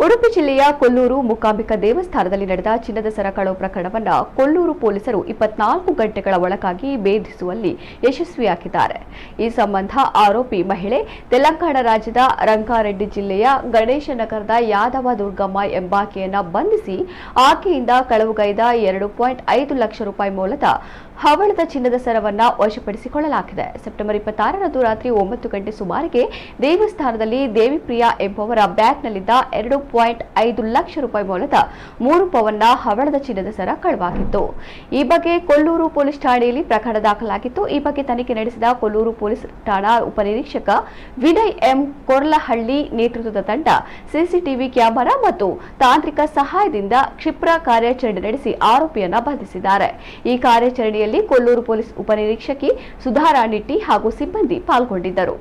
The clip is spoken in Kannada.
ಉಡುಪಿ ಜಿಲ್ಲೆಯ ಕೊಲ್ಲೂರು ಮೂಕಾಂಬಿಕಾ ದೇವಸ್ಥಾನದಲ್ಲಿ ನಡೆದ ಚಿನ್ನದ ಸರ ಕಳವು ಪ್ರಕರಣವನ್ನು ಕೊಲ್ಲೂರು ಪೊಲೀಸರು 24 ಗಂಟೆಗಳ ಒಳಗಾಗಿ ಭೇದಿಸುವಲ್ಲಿ ಯಶಸ್ವಿಯಾಗಿದ್ದಾರೆ. ಈ ಸಂಬಂಧ ಆರೋಪಿ ಮಹಿಳೆ ತೆಲಂಗಾಣ ರಾಜ್ಯದ ರಂಗಾರೆಡ್ಡಿ ಜಿಲ್ಲೆಯ ಗಣೇಶನಗರದ ಯಾದವ ದುರ್ಗಮ್ಮ ಎಂಬಾಕೆಯನ್ನು ಬಂಧಿಸಿ ಆಕೆಯಿಂದ ಕಳವುಗೈದ 2.5 ಲಕ್ಷ ರೂಪಾಯಿ ಮೌಲ್ಯದ ಹವಳದ ಚಿನ್ನದ ಸರವನ್ನು ವಶಪಡಿಸಿಕೊಳ್ಳಲಾಗಿದೆ. ಸೆಪ್ಟೆಂಬರ್ 26ರಂದು ರಾತ್ರಿ 9 ಗಂಟೆ ಸುಮಾರಿಗೆ ದೇವಸ್ಥಾನದಲ್ಲಿ ದೇವಿಪ್ರಿಯಾ ಎಂಬುವರ ಬ್ಯಾಗ್ನಲ್ಲಿದ್ದ 2.5 ಲಕ್ಷ ರೂಪಾಯಿ ಮೌಲ್ಯದ 3 ಪವನ್ನ ಹವಳದ ಚಿನ್ನದ ಸರ ಕಳವಾಗಿತ್ತು. ಈ ಬಗ್ಗೆ ಕೊಲ್ಲೂರು ಪೊಲೀಸ್ ಠಾಣೆಯಲ್ಲಿ ಪ್ರಕರಣ ದಾಖಲಾಗಿತ್ತು. ಈ ಬಗ್ಗೆ ತನಿಖೆ ನಡೆಸಿದ ಕೊಲ್ಲೂರು ಪೊಲೀಸ್ ಠಾಣಾ ಉಪನಿರೀಕ್ಷಕ ವಿನಯ್ ಎಂ ಕೊರ್ಲಹಳ್ಳಿ ನೇತೃತ್ವದ ತಂಡ ಸಿಸಿಟಿವಿ ಕ್ಯಾಮೆರಾ ಮತ್ತು ತಾಂತ್ರಿಕ ಸಹಾಯದಿಂದ ಕ್ಷಿಪ್ರ ಕಾರ್ಯಾಚರಣೆ ನಡೆಸಿ ಆರೋಪಿಯನ್ನ ಬಂಧಿಸಿದ್ದಾರೆ. ಈ ಕಾರ್ಯಾಚರಣೆಯಲ್ಲಿ ಕೊಲ್ಲೂರು ಪೊಲೀಸ್ ಉಪನಿರೀಕ್ಷಕಿ ಸುಧಾರಾ ನಿಟ್ಟಿ ಹಾಗೂ ಸಿಬ್ಬಂದಿ ಪಾಲ್ಗೊಂಡಿದ್ದರು.